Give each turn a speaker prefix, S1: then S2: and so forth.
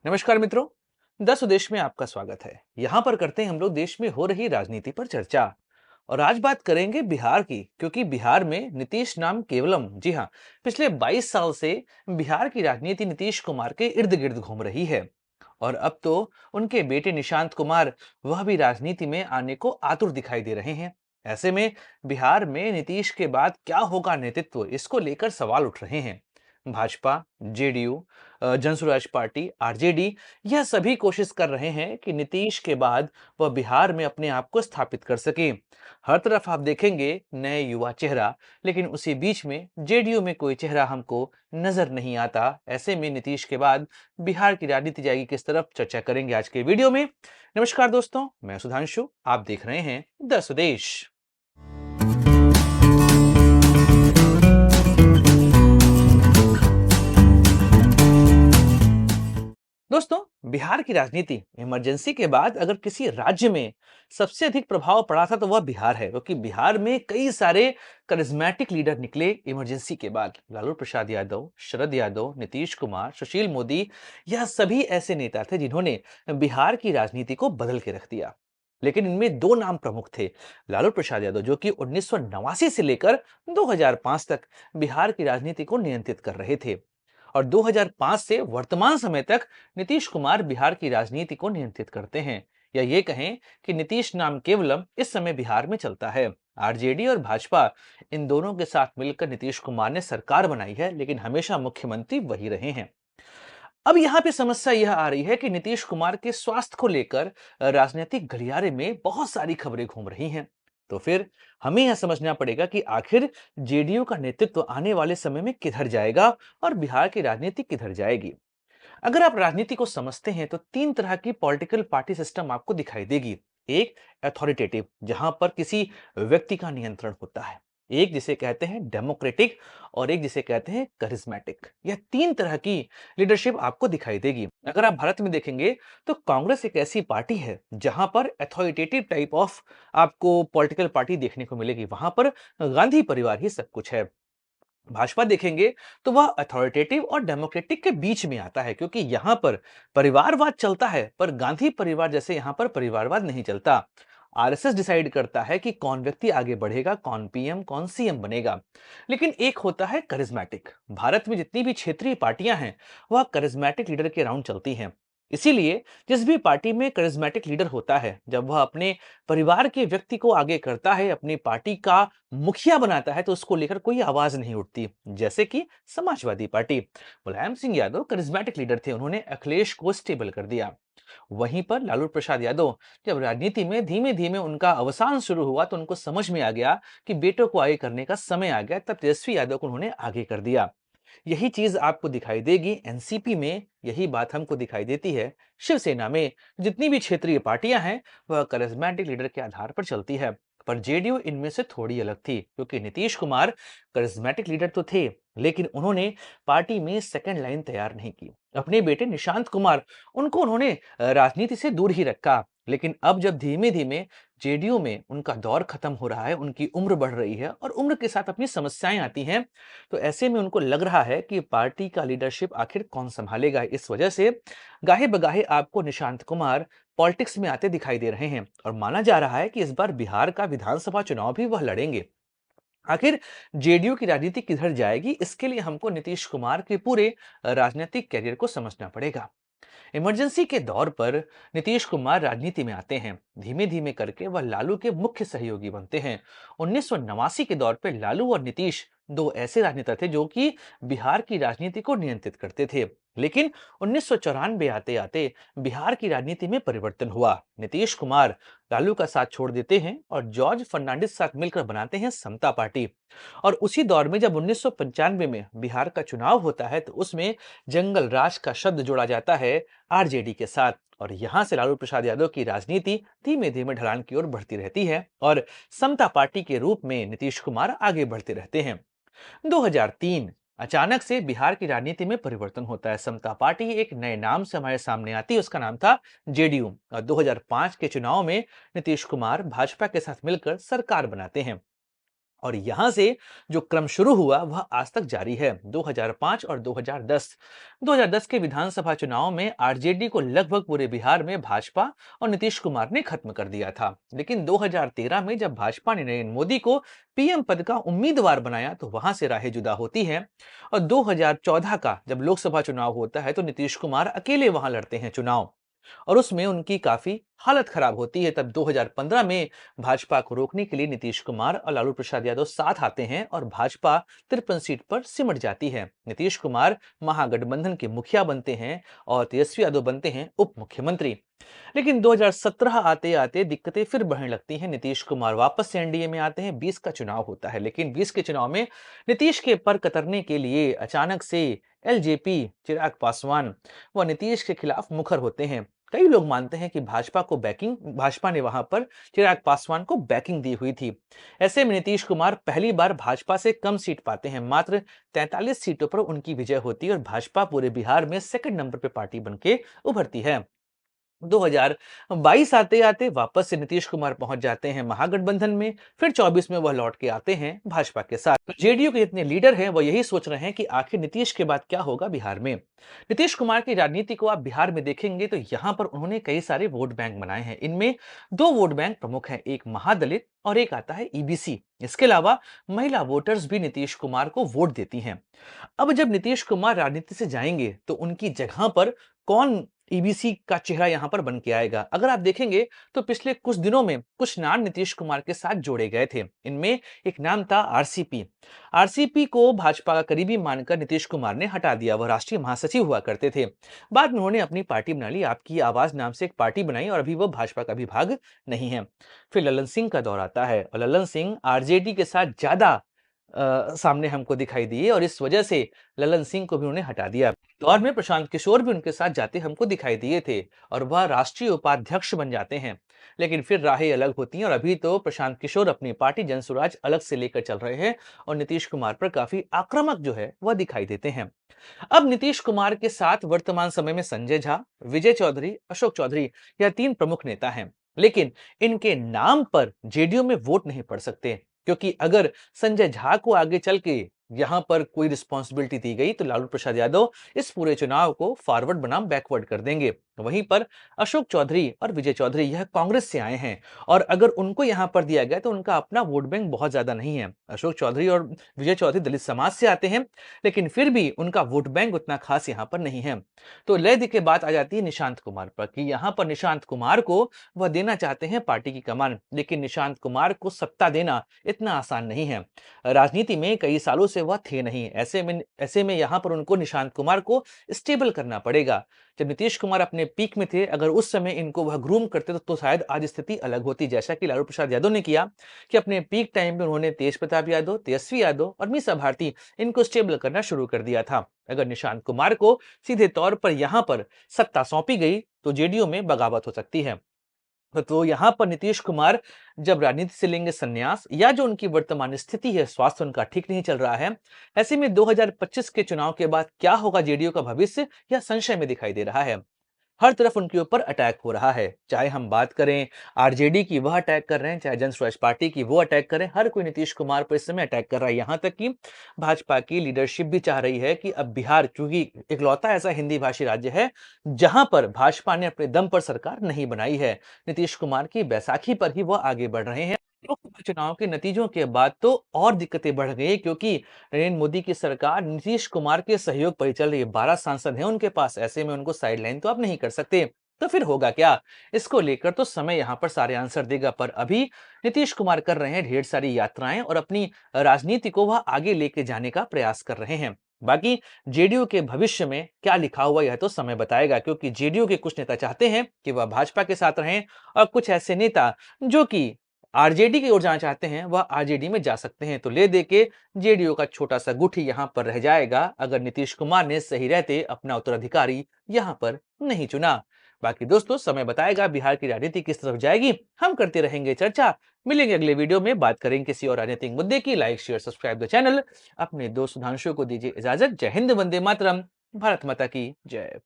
S1: नमस्कार मित्रों। 10 स्वदेश में आपका स्वागत है। यहाँ पर करते हैं हम लोग देश में हो रही राजनीति पर चर्चा। और आज बात करेंगे बिहार की, क्योंकि बिहार में नीतीश नाम केवलम, जी हाँ, पिछले 22 साल से बिहार की राजनीति नीतीश कुमार के इर्द गिर्द घूम रही है। और अब तो उनके बेटे निशांत कुमार, वह भी राजनीति में आने को आतुर दिखाई दे रहे हैं। ऐसे में बिहार में नीतीश के बाद क्या होगा नेतृत्व, इसको लेकर सवाल उठ रहे हैं। Bhajpa, JDU, Jan Suraaj party, RJD, यह सभी कोशिश कर रहे हैं कि नीतीश के बाद वह बिहार में अपने आप को स्थापित कर सके। हर तरफ आप देखेंगे नए युवा चेहरा, लेकिन उसी बीच में जेडीयू में कोई चेहरा हमको नजर नहीं आता। ऐसे में नीतीश के बाद बिहार की राजनीति जाएगी किस तरफ, चर्चा करेंगे आज के वीडियो में। नमस्कार दोस्तों, मैं सुधांशु, आप देख रहे हैं द स्वदेश। दोस्तों, बिहार की राजनीति इमरजेंसी के बाद अगर किसी राज्य में सबसे अधिक प्रभाव पड़ा था तो वह बिहार है, क्योंकि बिहार में कई सारे करिश्मेटिक लीडर निकले इमरजेंसी के बाद। लालू प्रसाद यादव, शरद यादव, नीतीश कुमार, सुशील मोदी, यह सभी ऐसे नेता थे जिन्होंने बिहार की राजनीति को बदल के रख दिया। लेकिन इनमें दो नाम प्रमुख थे। लालू प्रसाद यादव, जो कि 1989 से लेकर 2005 तक बिहार की राजनीति को नियंत्रित कर रहे थे, और 2005 से वर्तमान समय तक नीतीश कुमार बिहार की राजनीति को नियंत्रित करते हैं। या ये कहें कि नीतीश नाम केवलम इस समय बिहार में चलता है। आरजेडी और भाजपा, इन दोनों के साथ मिलकर नीतीश कुमार ने सरकार बनाई है, लेकिन हमेशा मुख्यमंत्री वही रहे हैं। अब यहाँ पे समस्या यह आ रही है कि नीतीश कुमार के स्वास्थ्य को लेकर राजनीतिक गलियारे में बहुत सारी खबरें घूम रही हैं। तो फिर हमें यह समझना पड़ेगा कि आखिर जेडीयू का नेतृत्व आने वाले समय में किधर जाएगा और बिहार की राजनीति किधर जाएगी। अगर आप राजनीति को समझते हैं तो तीन तरह की पॉलिटिकल पार्टी सिस्टम आपको दिखाई देगी। एक अथॉरिटेटिव, जहां पर किसी व्यक्ति का नियंत्रण होता है। एक जिसे कहते हैं डेमोक्रेटिक, और एक जिसे कहते हैं करिश्मेटिक। यह तीन तरह की लीडरशिप आपको दिखाई देगी। अगर आप भारत में देखेंगे तो कांग्रेस एक ऐसी पार्टी है जहां पर अथॉरिटेटिव टाइप ऑफ आपको पॉलिटिकल पार्टी देखने को मिलेगी। वहां पर गांधी परिवार ही सब कुछ है। भाजपा देखेंगे तो वह अथॉरिटेटिव और डेमोक्रेटिक के बीच में आता है, क्योंकि यहां पर परिवारवाद चलता है, पर गांधी परिवार जैसे यहां पर परिवारवाद नहीं चलता। आरएसएस डिसाइड करता है कि कौन व्यक्ति आगे बढ़ेगा, कौन पीएम, कौन सीएम बनेगा। लेकिन एक होता है करिश्मेटिक। भारत में जितनी भी क्षेत्रीय पार्टियां हैं, वह करिश्मेटिक लीडर के राउंड चलती हैं। इसीलिए जिस भी पार्टी में करिश्मेटिक लीडर होता है, जब वह अपने परिवार के व्यक्ति को आगे करता है, अपनी पार्टी का मुखिया बनाता है, तो उसको लेकर कोई आवाज नहीं उठती। जैसे कि Samajwadi party, Mulayam Singh Yadav charismatic leader थे, उन्होंने अखिलेश को स्टेबल कर दिया। वहीं पर लालू प्रसाद यादव, जब राजनीति में धीमे धीमे उनका अवसान शुरू हुआ तो उनको समझ में आ गया कि बेटों को आगे करने का समय आ गया, तब तेजस्वी यादव को उन्होंने आगे कर दिया। यही चीज आपको दिखाई देगी एनसीपी में, यही बात हमको दिखाई देती है शिवसेना में। जितनी भी क्षेत्रीय पार्टियां हैं, वह करिश्मेटिक लीडर के आधार पर चलती है। पर जेडीयू इनमें से थोड़ी अलग थी, क्योंकि नीतीश कुमार करिश्मेटिक लीडर तो थे, लेकिन उन्होंने पार्टी में सेकंड लाइन तैयार नहीं की। अपने बेटे निशांत कुमार, उनको उन्होंने राजनीति से दूर ही रखा। लेकिन अब जब धीमे धीमे जेडीयू में उनका दौर खत्म हो रहा है, उनकी उम्र बढ़ रही है और उम्र के साथ अपनी समस्याएं आती हैं, तो ऐसे में उनको लग रहा है कि पार्टी का लीडरशिप आखिर कौन संभालेगा। इस वजह से गाहे बगाहे आपको निशांत कुमार पॉलिटिक्स में आते दिखाई दे रहे हैं, और माना जा रहा है कि इस बार बिहार का विधानसभा चुनाव भी वह लड़ेंगे। आखिर जेडीयू की राजनीति किधर जाएगी, इसके लिए हमको नीतीश कुमार के पूरे राजनीतिक कैरियर को समझना पड़ेगा। इमरजेंसी के दौर पर नीतीश कुमार राजनीति में आते हैं। धीमे धीमे करके वह लालू के मुख्य सहयोगी बनते हैं। 1989 के दौर पर लालू और नीतीश दो ऐसे राजनेता थे जो कि बिहार की राजनीति को नियंत्रित करते थे। लेकिन 1994 आते आते बिहार की राजनीति में परिवर्तन हुआ। नीतीश कुमार लालू का साथ छोड़ देते हैं और जॉर्ज फर्नांडिस साथ मिलकर बनाते हैं समता पार्टी। और उसी दौर में जब 1995 में बिहार का चुनाव होता है, तो उसमें जंगल राज का शब्द जोड़ा जाता है आरजेडी के साथ, और यहां से लालू प्रसाद यादव की राजनीति धीमे धीमे ढलान की ओर बढ़ती रहती है और समता पार्टी के रूप में नीतीश कुमार आगे बढ़ते रहते हैं। 2003 अचानक से बिहार की राजनीति में परिवर्तन होता है। समता पार्टी एक नए नाम से हमारे सामने आती है, उसका नाम था जेडीयू। और 2005 के चुनाव में नीतीश कुमार भाजपा के साथ मिलकर सरकार बनाते हैं। और यहां से जो क्रम शुरू हुआ वह आज तक जारी है। 2005 और 2010 के विधानसभा चुनाव में आरजेडी को लगभग पूरे बिहार में भाजपा और नीतीश कुमार ने खत्म कर दिया था। लेकिन 2013 में जब भाजपा ने नरेंद्र मोदी को पीएम पद का उम्मीदवार बनाया तो वहां से राहें जुदा होती हैं। और 2014 का जब लोकसभा चुनाव होता है तो नीतीश कुमार अकेले वहां लड़ते हैं चुनाव, और उसमें उनकी काफी हालत खराब होती है। तब 2015 में भाजपा को रोकने के लिए नीतीश कुमार और लालू प्रसाद यादव साथ आते हैं और भाजपा 53 सीट पर सिमट जाती है। नीतीश कुमार महागठबंधन के मुखिया बनते हैं और तेजस्वी यादव बनते हैं उप मुख्यमंत्री। लेकिन 2017 आते आते दिक्कतें फिर बढ़ने लगती हैं। नीतीश कुमार वापस से एनडीए में आते हैं। 20 का चुनाव होता है, लेकिन 20 के चुनाव में नीतीश के पर कतरने के लिए अचानक से एलजेपी चिराग पासवान व नीतीश के खिलाफ मुखर होते हैं। कई लोग मानते हैं कि भाजपा ने वहां पर चिराग पासवान को बैकिंग दी हुई थी। ऐसे में नीतीश कुमार पहली बार भाजपा से कम सीट पाते हैं। मात्र 43 सीटों पर उनकी विजय होती है और भाजपा पूरे बिहार में सेकंड नंबर पे पार्टी बनके उभरती है। 2022 आते आते वापस से नीतीश कुमार पहुंच जाते हैं महागठबंधन में। फिर 24 में वह लौट के आते हैं भाजपा के साथ। तो जेडीयू के जितने लीडर हैं वह यही सोच रहे हैं कि आखिर नीतीश के बाद क्या होगा बिहार में। नीतीश कुमार की राजनीति को आप बिहार में देखेंगे तो यहां पर उन्होंने कई सारे वोट बैंक बनाए हैं। इनमें दो वोट बैंक प्रमुख हैं, एक महादलित और एक आता है ईबीसी। इसके अलावा महिला वोटर्स भी नीतीश कुमार को वोट देती हैं। अब जब नीतीश कुमार राजनीति से जाएंगे तो उनकी जगह पर कौन ईबीसी का चेहरा यहां पर बन के आएगा? अगर आप देखेंगे तो पिछले कुछ दिनों में कुछ नाम नीतीश कुमार के साथ जोड़े गए थे। इनमें एक नाम था आरसीपी। आरसीपी को भाजपा का करीबी मानकर नीतीश कुमार ने हटा दिया। वह राष्ट्रीय महासचिव हुआ करते थे। बाद में उन्होंने अपनी पार्टी बना ली, आपकी आवाज नाम से एक पार्टी बनाई, और अभी वह भाजपा का भी भाग नहीं है। फिर ललन सिंह का दौर आता है और ललन सिंह आरजेडी के साथ ज्यादा सामने हमको दिखाई दिए और इस वजह से ललन सिंह को भी उन्होंने हटा दिया। दौर में प्रशांत किशोर भी उनके साथ जाते हमको दिखाई दिए थे और वह राष्ट्रीय उपाध्यक्ष बन जाते हैं। लेकिन फिर राहें अलग होती हैं और अभी तो प्रशांत किशोर अपनी पार्टी जनसुराज अलग से लेकर चल रहे हैं और नीतीश कुमार पर काफी आक्रामक जो है वह दिखाई देते हैं। अब नीतीश कुमार के साथ वर्तमान समय में संजय झा, विजय चौधरी, अशोक चौधरी, यह तीन प्रमुख नेता हैं। लेकिन इनके नाम पर जेडीयू में वोट नहीं पड़ सकते, क्योंकि अगर संजय झा को आगे चल के यहां पर कोई रिस्पॉन्सिबिलिटी दी गई तो लालू प्रसाद यादव इस पूरे चुनाव को फॉरवर्ड बनाम बैकवर्ड कर देंगे। वहीं पर अशोक चौधरी और विजय चौधरी यह कांग्रेस से आए हैं और अगर उनको यहां पर दिया गया तो उनका अपना वोट बैंक बहुत ज्यादा नहीं है। अशोक चौधरी और विजय चौधरी दलित समाज से आते हैं, लेकिन फिर भी उनका वोट बैंक उतना खास यहां पर नहीं है। तो लय के बात आ जाती है निशांत कुमार पर कि यहां पर निशांत कुमार को वह देना चाहते हैं पार्टी की कमान, लेकिन निशांत कुमार को सत्ता देना इतना आसान नहीं है। राजनीति में कई सालों से वह थे नहीं। ऐसे में यहाँ पर उनको निशांत कुमार को स्टेबल करना पड़ेगा। जब नीतीश कुमार अपने पीक में थे, अगर उस समय इनको वह ग्रूम करते तो शायद आज स्थिति अलग होती, जैसा कि लालू प्रसाद यादव ने किया कि अपने पीक टाइम पे उन्होंने तेज प्रताप यादव, तेजस्वी यादव और मीसा भारती इनको स्टेबल करना शुरू कर दिया था। अगर निशांत कुमार को सीधे तौर पर यहाँ पर सत्ता सौंपी गई तो जेडीयू में बगावत हो सकती है। तो यहाँ पर नीतीश कुमार जब राजनीति से लेंगे संन्यास, या जो उनकी वर्तमान स्थिति है, स्वास्थ्य उनका ठीक नहीं चल रहा है, ऐसे में 2025 के चुनाव के बाद क्या होगा जेडीयू का भविष्य, यह संशय में दिखाई दे रहा है। हर तरफ उनके ऊपर अटैक हो रहा है, चाहे हम बात करें आरजेडी की, वह अटैक कर रहे हैं, चाहे जनसुराज पार्टी की, वो अटैक करें, हर कोई नीतीश कुमार पर इस समय अटैक कर रहा है। यहां तक कि भाजपा की लीडरशिप भी चाह रही है कि अब बिहार, क्योंकि इकलौता ऐसा हिंदी भाषी राज्य है जहां पर भाजपा ने अपने दम पर सरकार नहीं बनाई है, नीतीश कुमार की बैसाखी पर ही वह आगे बढ़ रहे हैं। लोकसभा चुनाव के नतीजों के बाद तो और दिक्कतें बढ़ गई, क्योंकि नरेंद्र मोदी की सरकार नीतीश कुमार के सहयोग पर चल रही है। 12 सांसद हैं उनके पास, ऐसे में उनको साइडलाइन तो आप नहीं कर सकते। तो फिर होगा क्या, इसको लेकर तो समय यहाँ पर सारे आंसर देगा। पर अभी नीतीश कुमार कर रहे हैं ढेर सारी यात्राएं और अपनी राजनीति को वह आगे लेके जाने का प्रयास कर रहे हैं। बाकी जेडीयू के भविष्य में क्या लिखा हुआ यह तो समय बताएगा, क्योंकि जेडीयू के कुछ नेता चाहते हैं कि वह भाजपा के साथ रहें और कुछ ऐसे नेता जो कि आरजेडी की ओर जाना चाहते हैं वह आरजेडी में जा सकते हैं। तो ले दे के जेडीयू का छोटा सा गुट ही यहां पर रह जाएगा, अगर नीतीश कुमार ने सही रहते अपना उत्तराधिकारी यहां पर नहीं चुना। बाकी दोस्तों समय बताएगा बिहार की राजनीति किस तरफ जाएगी। हम करते रहेंगे चर्चा, मिलेंगे अगले वीडियो में, बात करेंगे किसी और राजनीतिक मुद्दे की। Like share subscribe the channel. अपने दोस्त सुधांशु को दीजिए इजाजत। जय हिंद, वंदे मातरम, भारत माता की जय।